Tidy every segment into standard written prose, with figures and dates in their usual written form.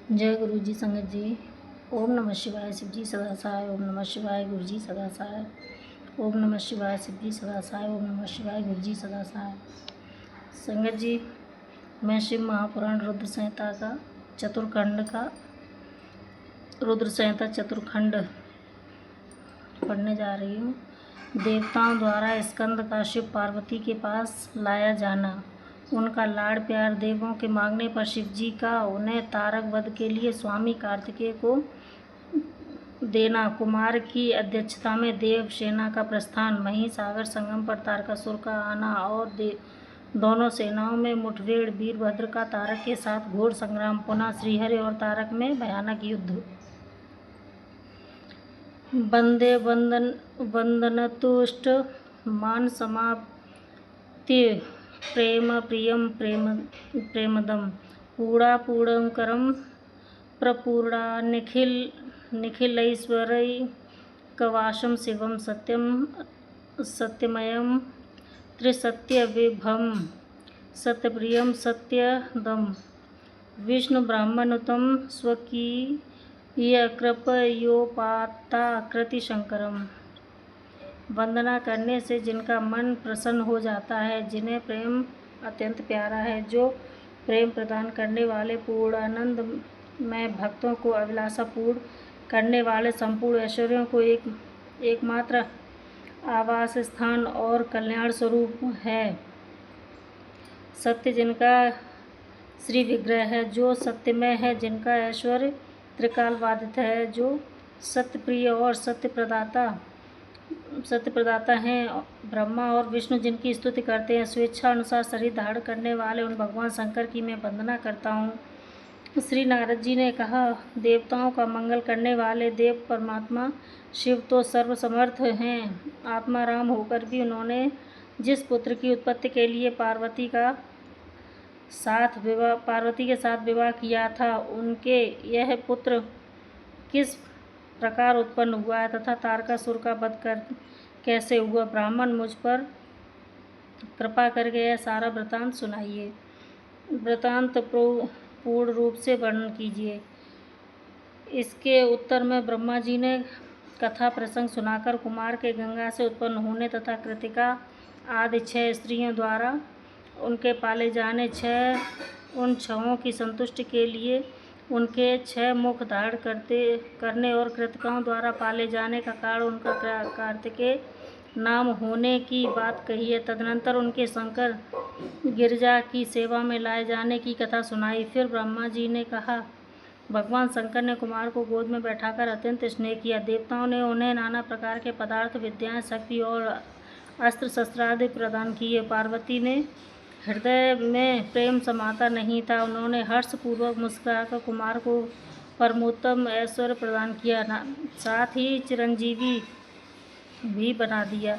जय गुरु जी। संगत जी, ओम नमः शिवाय। शिव जी सदा सहाय। ओम नमः शिवाय। गुरु जी सदा सहाय। ओम नमः शिवाय। शिव जी सदा सहाय। ओम नमः शिवाय। गुरु जी सदा सहाय। संगत जी, मैं शिव महापुराण रुद्र संहिता का चतुर्खंड पढ़ने जा रही हूँ। देवताओं द्वारा स्कंद का शिव पार्वती के पास लाया जाना, उनका लाड़ प्यार देवों के मांगने पर शिव जी का उन्हें तारक वध के लिए स्वामी कार्तिकेय को देना, कुमार की अध्यक्षता में देव सेना का प्रस्थान, महिसागर संगम पर तारकासुर का आना और दोनों सेनाओं में मुठभेड़, वीरभद्र का तारक के साथ घोर संग्राम, पुनः श्रीहरि और तारक में भयानक युद्ध। वंदे वंदनतुष्ट मान समाप्ति प्रेम प्रियम प्रेमदम पूर्णापूर्णकरम प्रपूर्णा निखिलैश्वर्यकवासं शिवं सत्यमयं त्रिसत्यविभं सत्यप्रियं सत्यदं विष्णुब्रह्मनुतं स्वकीयकृपयोपात्ताकृतिशंकरम्। वंदना करने से जिनका मन प्रसन्न हो जाता है, जिन्हें प्रेम अत्यंत प्यारा है, जो प्रेम प्रदान करने वाले पूर्णानंद में भक्तों को अभिलाषा पूर्ण करने वाले संपूर्ण ऐश्वर्यों को एकमात्र आवास स्थान और कल्याण स्वरूप है, सत्य जिनका श्री विग्रह है, जो सत्यमय है, जिनका ऐश्वर्य त्रिकाल बाधित है, जो सत्यप्रिय और सत्यप्रदाता हैं, ब्रह्मा और विष्णु जिनकी स्तुति करते हैं, स्वेच्छा अनुसार शरीर धारण करने वाले उन भगवान शंकर की मैं वंदना करता हूँ। श्री नारद जी ने कहा, देवताओं का मंगल करने वाले देव परमात्मा शिव तो सर्वसमर्थ हैं। आत्मा राम होकर भी उन्होंने जिस पुत्र की उत्पत्ति के लिए पार्वती के साथ विवाह किया था, उनके यह पुत्र किस प्रकार उत्पन्न हुआ है तथा तारकासुर का वध कैसे हुआ। ब्राह्मण, मुझ पर कृपा करके यह सारा वृतांत सुनाइए। वृतांत पूर्ण रूप से वर्णन कीजिए। इसके उत्तर में ब्रह्मा जी ने कथा प्रसंग सुनाकर कुमार के गंगा से उत्पन्न होने तथा कृतिका आदि 6 स्त्रियों द्वारा उनके पाले जाने, उन 6 की संतुष्टि के लिए उनके 6 मुख धारण करने और कृतिकाओं द्वारा पाले जाने का कारण उनका कार्तिकेय नाम होने की बात कही है। तदनंतर उनके शंकर गिरिजा की सेवा में लाए जाने की कथा सुनाई। फिर ब्रह्मा जी ने कहा, भगवान शंकर ने कुमार को गोद में बैठाकर अत्यंत स्नेह किया। देवताओं ने उन्हें नाना प्रकार के पदार्थ, विद्याएं, शक्ति और अस्त्र शस्त्र आदि प्रदान किए। पार्वती ने हृदय में प्रेम समाता नहीं था। उन्होंने हर्षपूर्वक मुस्कुराकर कुमार को परमोत्तम ऐश्वर्य प्रदान किया, साथ ही चिरंजीवी भी बना दिया।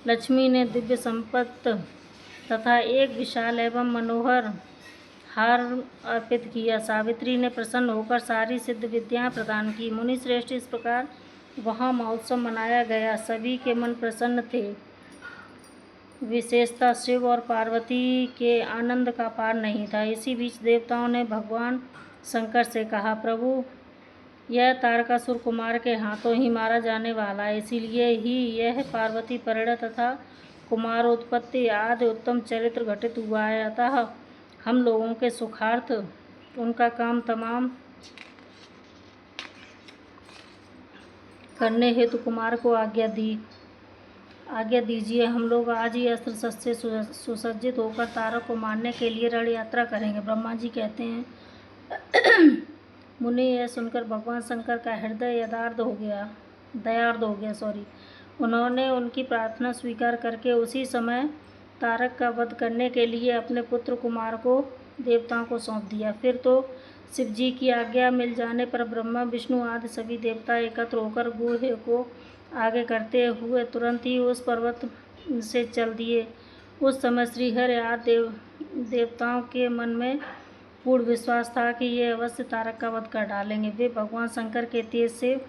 लक्ष्मी ने दिव्य संपत्ति तथा एक विशाल एवं मनोहर हार अर्पित किया। सावित्री ने प्रसन्न होकर सारी सिद्ध विद्याएं प्रदान की। मुनि श्रेष्ठ, इस प्रकार वहाँ महोत्सव मनाया गया। सभी के मन प्रसन्न थे। विशेषतः शिव और पार्वती के आनंद का पार नहीं था। इसी बीच देवताओं ने भगवान शंकर से कहा, प्रभु, यह तारकासुर कुमार के हाथों ही मारा जाने वाला है, इसीलिए ही यह पार्वती परिणय तथा कुमारोत्पत्ति आदि उत्तम चरित्र घटित हुआ है। अतः हम लोगों के सुखार्थ उनका काम तमाम करने हेतु कुमार को आज्ञा दीजिए। हम लोग आज ही अस्त्र शस्त्र से सुसज्जित होकर तारक को मारने के लिए रण यात्रा करेंगे। ब्रह्मा जी कहते हैं, मुनि यह सुनकर भगवान शंकर का हृदय दयार्द हो गया। उन्होंने उनकी प्रार्थना स्वीकार करके उसी समय तारक का वध करने के लिए अपने पुत्र कुमार को देवताओं को सौंप दिया। फिर तो शिव जी की आज्ञा मिल जाने पर ब्रह्मा, विष्णु आदि सभी देवता एकत्र होकर गुहे को आगे करते हुए तुरंत ही उस पर्वत से चल दिए। उस समय श्रीहरि आदि देवताओं के मन में पूर्ण विश्वास था कि ये अवश्य तारक का वध कर डालेंगे। वे भगवान शंकर के तेज से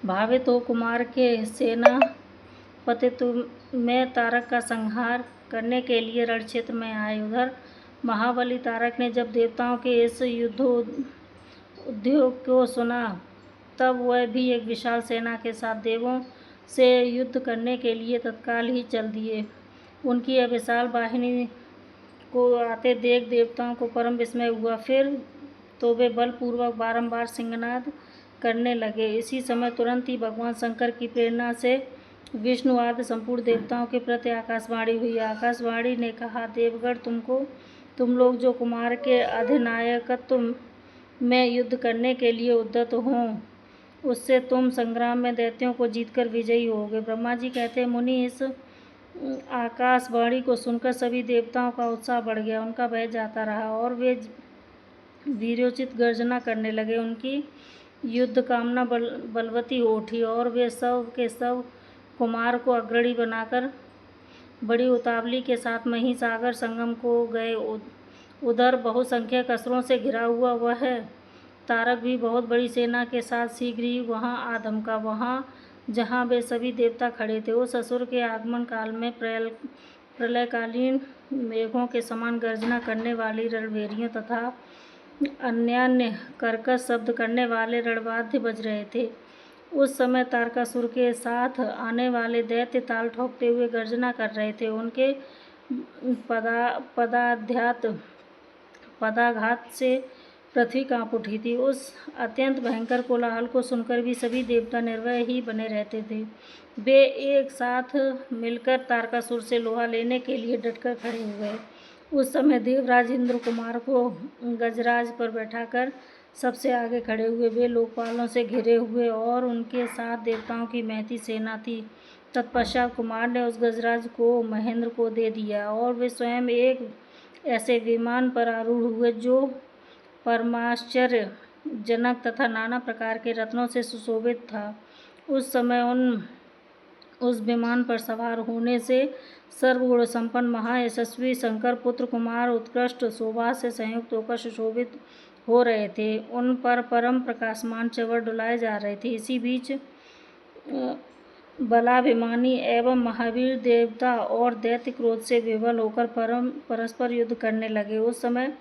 भावित हो कुमार के सेनापतित्व में तारक का संहार करने के लिए रण क्षेत्र में आए। उधर महाबली तारक ने जब देवताओं के इस उद्योग को सुना, तब वह भी एक विशाल सेना के साथ देवों से युद्ध करने के लिए तत्काल ही चल दिए। उनकी यह विशाल वाहिनी को आते देख देवताओं को परम विस्मय हुआ। फिर तो वे बलपूर्वक बारंबार सिंहनाद करने लगे। इसी समय तुरंत ही भगवान शंकर की प्रेरणा से विष्णु आदि संपूर्ण देवताओं के प्रति आकाशवाणी हुई। आकाशवाणी ने कहा, देवगण, तुम लोग जो कुमार के अधिनायकत्व में युद्ध करने के लिए उद्यत हों, उससे तुम संग्राम में दैत्यों को जीतकर विजयी होगे। ब्रह्मा जी कहते हैं, मुनि, इस आकाशवाणी को सुनकर सभी देवताओं का उत्साह बढ़ गया, उनका भय जाता रहा और वे वीरोचित गर्जना करने लगे। उनकी युद्ध कामना बलवती हो उठी और वे सब के सब कुमार को अग्रणी बनाकर बड़ी उतावली के साथ महिसागर संगम को गए। उधर बहुसंख्यक असुरों से घिरा हुआ वह तारक भी बहुत बड़ी सेना के साथ शीघ्र ही वहां आ धमका, वहां जहां वे सभी देवता खड़े थे। उस असुर के आगमन काल में प्रलयकालीन मेघों के समान गर्जना करने वाली रणभेरियों तथा अन्यान्य कर्कश शब्द करने वाले रणवाद्य बज रहे थे। उस समय तारकासुर के साथ आने वाले दैत्य ताल ठोकते हुए गर्जना कर रहे थे। उनके पदाघात से पृथ्वी कांप उठी थी। उस अत्यंत भयंकर कोलाहल को सुनकर भी सभी देवता निर्भय ही बने रहते थे। वे एक साथ मिलकर तारकासुर से लोहा लेने के लिए डटकर खड़े हुए। उस समय देवराज इंद्र कुमार को गजराज पर बैठाकर सबसे आगे खड़े हुए। वे लोकपालों से घिरे हुए और उनके साथ देवताओं की महती सेना थी। तत्पश्चात कुमार ने उस गजराज को महेंद्र को दे दिया और वे स्वयं एक ऐसे विमान पर आरूढ़ हुए जो परमाश्चर्यजनक तथा नाना प्रकार के रत्नों से सुशोभित था। उस समय उस विमान पर सवार होने से सर्वगुण संपन्न महायशस्वी शंकर पुत्र कुमार उत्कृष्ट शोभा से संयुक्त होकर सुशोभित हो रहे थे। उन पर परम प्रकाशमान चवर डुलाए जा रहे थे। इसी बीच बलाभिमानी एवं महावीर देवता और दैत्य क्रोध से विवल होकर परस्पर युद्ध करने लगे। उस समय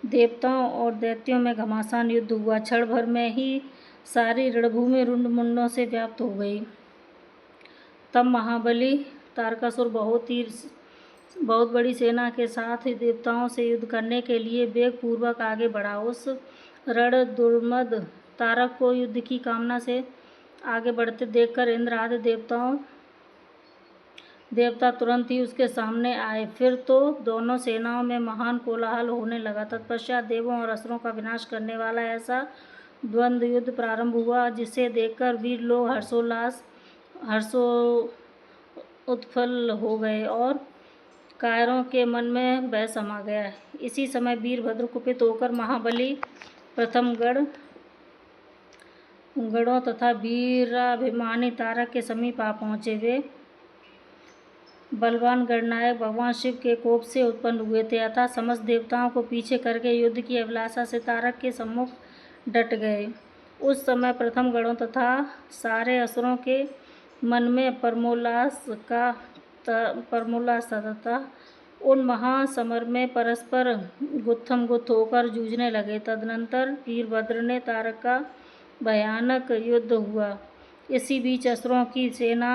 देवताओं और दैत्यों में घमासान युद्ध हुआ। क्षण भर में ही सारी रणभूमि रुंड मुंडों से व्याप्त हो गई। तब महाबली तारकासुर बहुत बड़ी सेना के साथ देवताओं से युद्ध करने के लिए वेग पूर्वक आगे बढ़ा। उस रण दुर्मद तारक को युद्ध की कामना से आगे बढ़ते देखकर इंद्र आदि देवता तुरंत ही उसके सामने आए। फिर तो दोनों सेनाओं में महान कोलाहल होने लगा। तत्पश्चात देवों और असुरों का विनाश करने वाला ऐसा द्वंद्व युद्ध प्रारंभ हुआ, जिसे देखकर वीर लोग हर्षोत्फुल्ल हो गए और कायरों के मन में भय समा गया। इसी समय वीरभद्र कुपित होकर महाबली प्रथम गणों तथा वीराभिमानी तारक के समीप आ पहुंचे। वे बलवान गणनायक भगवान शिव के कोप से उत्पन्न हुए थे, अतः समस्त देवताओं को पीछे करके युद्ध की अभिलाषा से तारक के सम्मुख डट गए। उस समय प्रथम गणों तथा सारे असुरों के मन में परमोल्लास था तथा उन महासमर में परस्पर गुत्थम-गुत्थ होकर जूझने लगे। तदनंतर वीरभद्र ने तारक का भयानक युद्ध हुआ। इसी बीच असुरों की सेना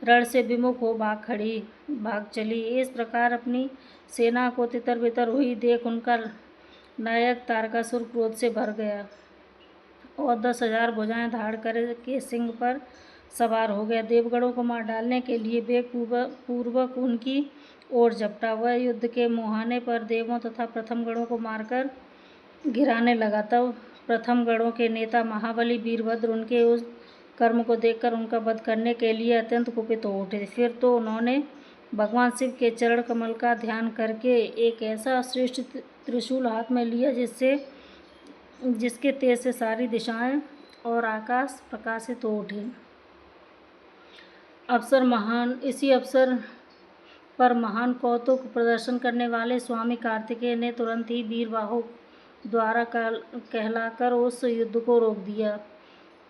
रण से विमुख हो भाग चली। इस प्रकार अपनी सेना को तितर-बितर हुई देख उनका नायक तारकासुर क्रोध से भर गया और 10,000 भुजाएं धारण करके सिंह पर सवार हो गया। देवगणों को मार डालने के लिए वेग पूर्वक उनकी ओर झपटा। वह युद्ध के मुहाने पर देवों तथा प्रथम गणों को मारकर गिराने लगा। तब प्रथम गणों के नेता महाबली वीरभद्र उनके उस कर्म को देखकर उनका वध करने के लिए अत्यंत कुपित हो उठे। फिर तो उन्होंने भगवान शिव के चरण कमल का ध्यान करके एक ऐसा श्रेष्ठ त्रिशूल हाथ में लिया जिसके तेज से सारी दिशाएं और आकाश प्रकाशित हो उठे। इसी अवसर पर महान कौतुक प्रदर्शन करने वाले स्वामी कार्तिकेय ने तुरंत ही वीरबाहु द्वारा कहलाकर उस युद्ध को रोक दिया।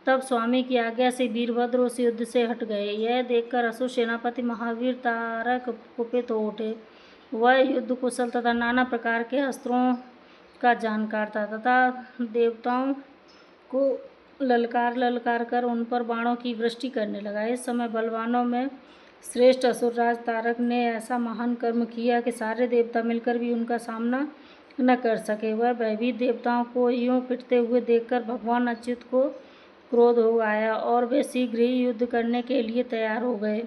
तब स्वामी की आज्ञा से वीरभद्र उस युद्ध से हट गए। यह देखकर असुर सेनापति महावीर तारक कुपित हो उठे। वह युद्ध कुशल तथा नाना प्रकार के अस्त्रों का जानकार था तथा देवताओं को ललकार कर उन पर बाणों की वृष्टि करने लगा। इस समय बलवानों में श्रेष्ठ असुरराज तारक ने ऐसा महान कर्म किया कि सारे देवता मिलकर भी उनका सामना न कर सके। वह भयभीत देवताओं को यूं पिटते हुए देखकर भगवान अच्युत को क्रोध हो आया और वे शीघ्र ही युद्ध करने के लिए तैयार हो गए।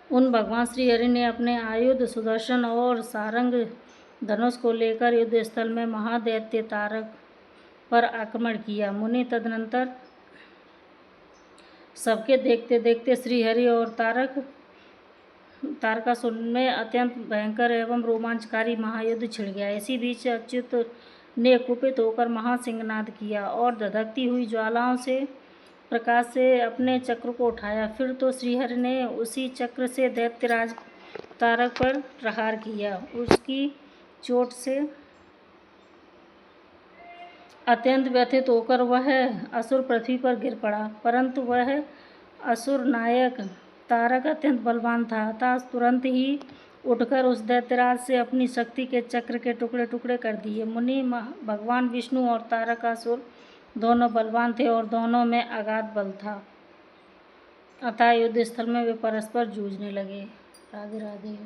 उन भगवान श्रीहरि ने अपने आयुध सुदर्शन और सारंग धनुष को लेकर युद्ध स्थल में महादैत्य तारक पर आक्रमण किया। मुनि तदनंतर सबके देखते देखते श्रीहरि और तारकासुर में अत्यंत भयंकर एवं रोमांचकारी महायुद्ध छिड़ गया। इसी बीच अच्युत ने कुपित होकर महासिंहनाद किया और धधकती हुई ज्वालाओं से प्रकाश से अपने चक्र को उठाया। फिर तो श्रीहरि ने उसी चक्र से दैत्यराज तारक पर प्रहार किया। उसकी चोट से अत्यंत व्यथित होकर वह असुर पृथ्वी पर गिर पड़ा, परंतु वह असुर नायक तारक अत्यंत बलवान था, अतः तुरंत ही उठकर उस दैत्यराज से अपनी शक्ति के चक्र के टुकड़े टुकड़े कर दिए। मुनि भगवान विष्णु और तारकासुर दोनों बलवान थे और दोनों में अगाध बल था, अतः युद्ध स्थल में वे परस्पर जूझने लगे। राधे राधे।